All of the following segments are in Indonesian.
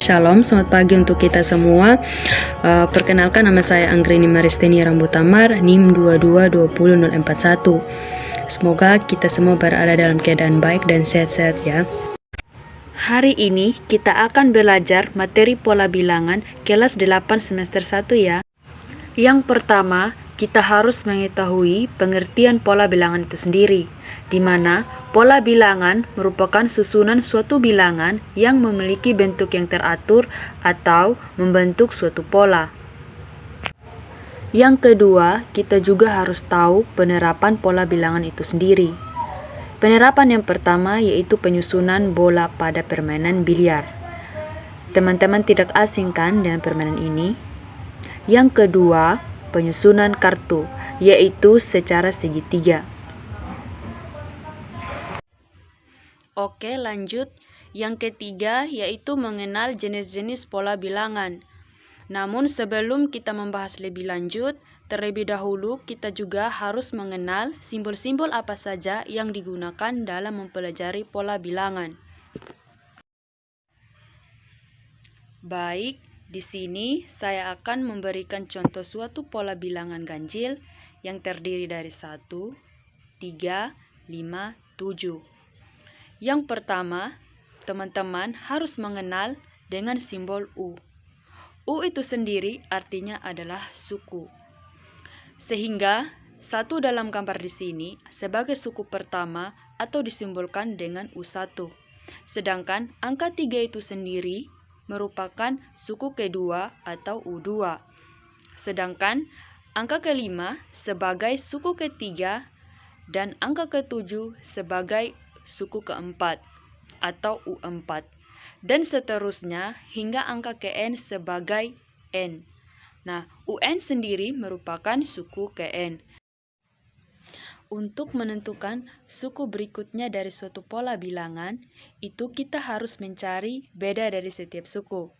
Shalom, selamat pagi untuk kita semua. Perkenalkan, nama saya Anggrini Maristeni Rambutamar, NIM 2220041. Semoga kita semua berada dalam keadaan baik dan sehat-sehat ya. Hari ini kita akan belajar materi pola bilangan kelas 8 semester 1 ya. Yang pertama, kita harus mengetahui pengertian pola bilangan itu sendiri, di mana pola bilangan merupakan susunan suatu bilangan yang memiliki bentuk yang teratur atau membentuk suatu pola. Yang kedua, kita juga harus tahu penerapan pola bilangan itu sendiri. Penerapan yang pertama yaitu penyusunan bola pada permainan biliar. Teman-teman tidak asing kan dengan permainan ini? Yang kedua, penyusunan kartu, yaitu secara segitiga. Oke, lanjut. Yang ketiga yaitu mengenal jenis-jenis pola bilangan. Namun sebelum kita membahas lebih lanjut, terlebih dahulu kita juga harus mengenal simbol-simbol apa saja yang digunakan dalam mempelajari pola bilangan. Baik, di sini saya akan memberikan contoh suatu pola bilangan ganjil yang terdiri dari 1, 3, 5, 7. Yang pertama, teman-teman harus mengenal dengan simbol U. U itu sendiri artinya adalah suku. Sehingga satu dalam gambar di sini sebagai suku pertama atau disimbolkan dengan U1. Sedangkan angka 3 itu sendiri merupakan suku kedua atau U2. Sedangkan angka kelima sebagai suku ketiga dan angka ketujuh sebagai suku keempat atau U4. Dan seterusnya hingga angka Kn sebagai N. Nah, UN sendiri merupakan suku Kn. Untuk menentukan suku berikutnya dari suatu pola bilangan, itu kita harus mencari beda dari setiap suku.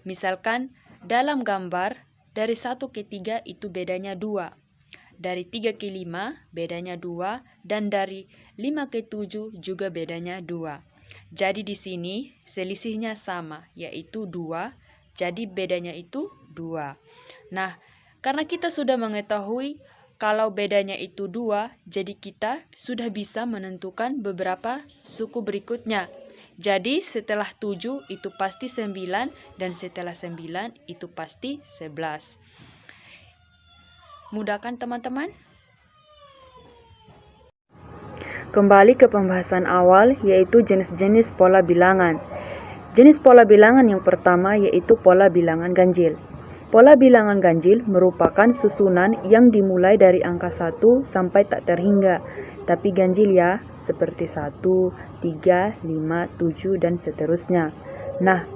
Misalkan dalam gambar, dari 1 ke 3 itu bedanya 2. Dari 3 ke 5 bedanya 2, dan dari 5 ke 7 juga bedanya 2. Jadi di sini selisihnya sama, yaitu 2, jadi bedanya itu 2. Nah, karena kita sudah mengetahui kalau bedanya itu 2, jadi kita sudah bisa menentukan beberapa suku berikutnya. Jadi setelah 7 itu pasti 9, dan setelah 9 itu pasti 11. Mudah kan teman-teman? Kembali ke pembahasan awal, yaitu jenis-jenis pola bilangan. Jenis pola bilangan yang pertama yaitu pola bilangan ganjil. Pola bilangan ganjil merupakan susunan yang dimulai dari angka 1 sampai tak terhingga, tapi ganjil ya, seperti 1, 3, 5, 7, dan seterusnya. Nah,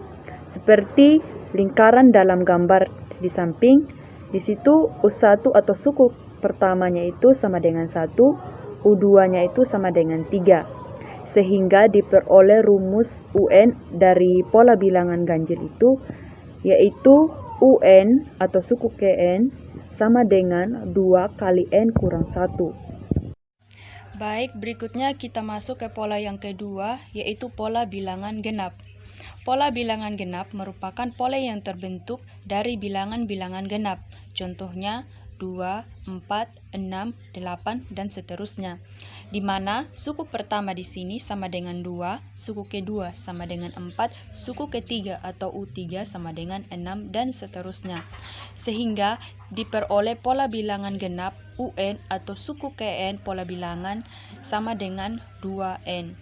seperti lingkaran dalam gambar di samping, di situ U1 atau suku pertamanya itu sama dengan 1, U2-nya itu sama dengan 3. Sehingga diperoleh rumus UN dari pola bilangan ganjil itu, yaitu UN atau suku Kn sama dengan 2 kali N kurang 1. Baik, berikutnya kita masuk ke pola yang kedua, yaitu pola bilangan genap. Pola bilangan genap merupakan pola yang terbentuk dari bilangan-bilangan genap. Contohnya 2, 4, 6, 8, dan seterusnya. Di mana suku pertama di sini sama dengan 2, suku kedua sama dengan 4, suku ketiga atau U3 sama dengan 6, dan seterusnya. Sehingga diperoleh pola bilangan genap UN atau suku Kn pola bilangan sama dengan 2N.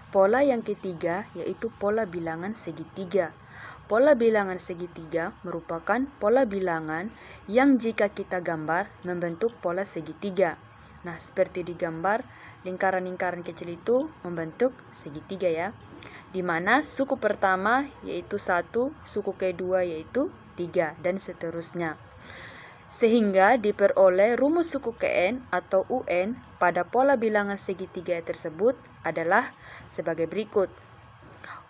Pola yang ketiga yaitu pola bilangan segitiga. Pola bilangan segitiga merupakan pola bilangan yang jika kita gambar membentuk pola segitiga. Nah, seperti di gambar, lingkaran-lingkaran kecil itu membentuk segitiga ya. Di mana suku pertama yaitu 1, suku kedua yaitu 3, dan seterusnya. Sehingga diperoleh rumus suku Kn atau UN pada pola bilangan segitiga tersebut adalah sebagai berikut.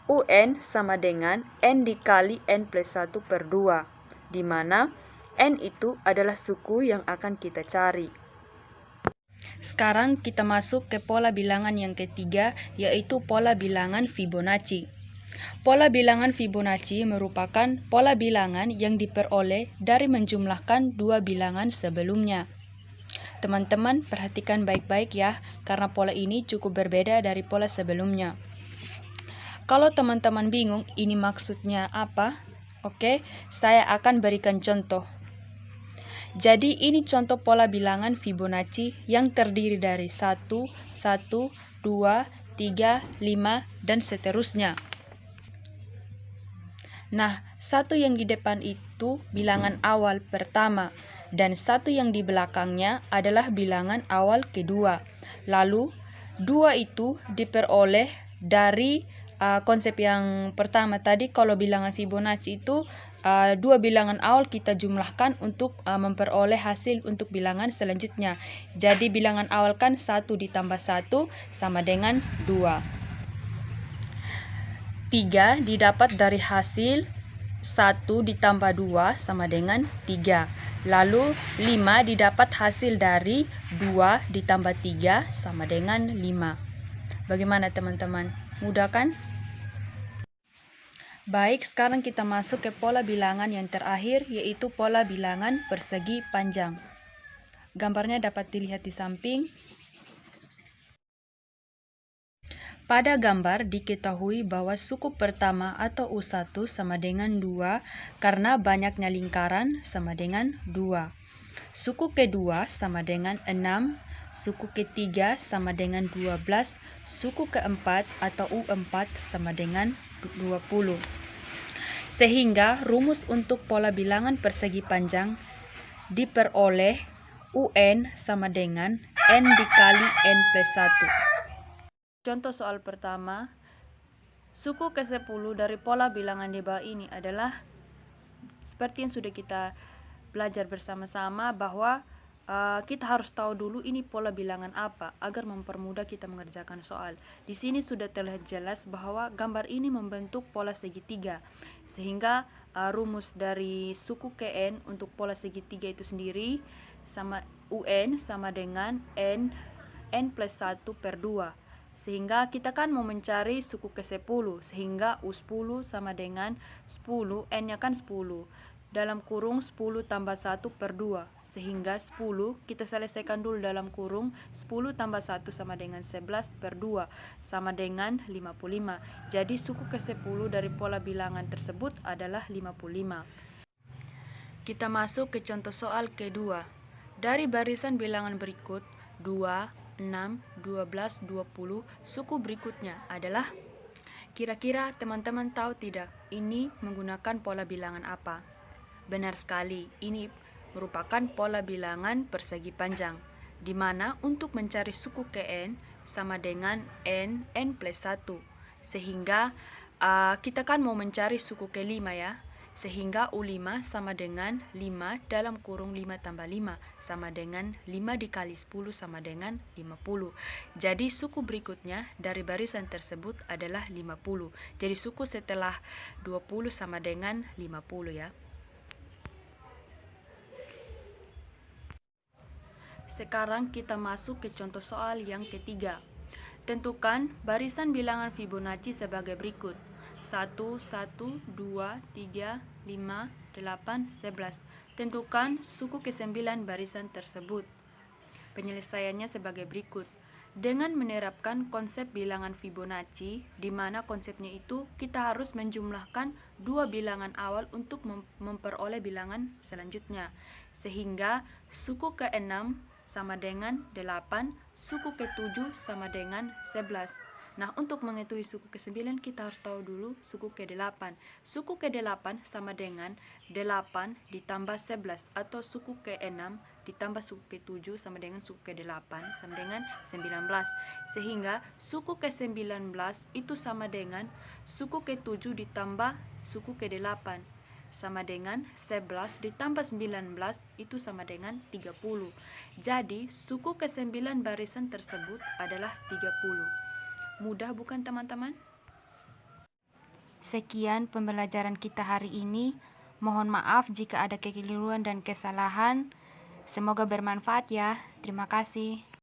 UN sama dengan N dikali N plus 1 per 2, di mana N itu adalah suku yang akan kita cari. Sekarang kita masuk ke pola bilangan yang ketiga, yaitu pola bilangan Fibonacci. Pola bilangan Fibonacci merupakan pola bilangan yang diperoleh dari menjumlahkan dua bilangan sebelumnya. Teman-teman perhatikan baik-baik ya, karena pola ini cukup berbeda dari pola sebelumnya. Kalau teman-teman bingung ini maksudnya apa, oke, saya akan berikan contoh. Jadi ini contoh pola bilangan Fibonacci yang terdiri dari 1, 1, 2, 3, 5, dan seterusnya. Nah, satu yang di depan itu bilangan awal pertama, dan satu yang di belakangnya adalah bilangan awal kedua. Lalu, dua itu diperoleh dari konsep yang pertama tadi. Kalau bilangan Fibonacci itu dua bilangan awal kita jumlahkan untuk memperoleh hasil untuk bilangan selanjutnya. Jadi bilangan awal kan 1 ditambah 1 sama dengan 2. 3 didapat dari hasil 1 ditambah 2 sama dengan 3. Lalu 5 didapat hasil dari 2 ditambah 3 sama dengan 5. Bagaimana teman-teman? Mudah kan? Baik, sekarang kita masuk ke pola bilangan yang terakhir, yaitu pola bilangan persegi panjang. Gambarnya dapat dilihat di samping. Pada gambar diketahui bahwa suku pertama atau U1 sama dengan 2 karena banyaknya lingkaran sama dengan 2. Suku kedua sama dengan 6, suku ketiga sama dengan 12, suku keempat atau U4 sama dengan 20. Sehingga rumus untuk pola bilangan persegi panjang diperoleh UN sama dengan N dikali N plus 1. Contoh soal pertama, suku ke-10 dari pola bilangan di bawah ini adalah seperti yang sudah kita belajar bersama-sama bahwa kita harus tahu dulu ini pola bilangan apa agar mempermudah kita mengerjakan soal. Di sini sudah terlihat jelas bahwa gambar ini membentuk pola segitiga, sehingga rumus dari suku Kn untuk pola segitiga itu sendiri sama UN sama dengan N plus 1 per 2. Sehingga kita kan mau mencari suku ke-10, sehingga U10 sama dengan 10, N-nya kan 10. Dalam kurung 10 tambah 1 per 2, sehingga 10 kita selesaikan dulu dalam kurung 10 tambah 1 sama dengan 11 per 2, sama dengan 55. Jadi suku ke-10 dari pola bilangan tersebut adalah 55. Kita masuk ke contoh soal kedua. Dari barisan bilangan berikut, 2, 6, 12, 20, suku berikutnya adalah, kira-kira teman-teman tahu tidak ini menggunakan pola bilangan apa? Benar sekali, ini merupakan pola bilangan persegi panjang, di mana untuk mencari suku Kn sama dengan N plus 1. Sehingga kita kan mau mencari suku ke-5 ya. Sehingga U5 sama dengan 5 dalam kurung 5 tambah 5 sama dengan 5 dikali 10 sama dengan 50. Jadi suku berikutnya dari barisan tersebut adalah 50. Jadi suku setelah 20 sama dengan 50 ya. Sekarang kita masuk ke contoh soal yang ketiga. Tentukan barisan bilangan Fibonacci sebagai berikut. 1, 1, 2, 3, 5, 8, 11. Tentukan suku ke-9 barisan tersebut. Penyelesaiannya sebagai berikut. Dengan menerapkan konsep bilangan Fibonacci, di mana konsepnya itu kita harus menjumlahkan dua bilangan awal untuk memperoleh bilangan selanjutnya. Sehingga suku ke-6 sama dengan 8, suku ke-7 sama dengan 11. Nah, untuk mengetahui suku ke-9 kita harus tahu dulu suku ke-8. Suku ke-8 sama dengan 8 ditambah 11, atau suku ke-6 ditambah suku ke-7 sama dengan suku ke-8 sama dengan 19. Sehingga suku ke-19 itu sama dengan suku ke-7 ditambah suku ke-8 sama dengan 11 ditambah 19 itu sama dengan 30. Jadi suku ke-9 barisan tersebut adalah 30. Mudah bukan teman-teman? Sekian pembelajaran kita hari ini. Mohon maaf jika ada kekeliruan dan kesalahan. Semoga bermanfaat ya. Terima kasih.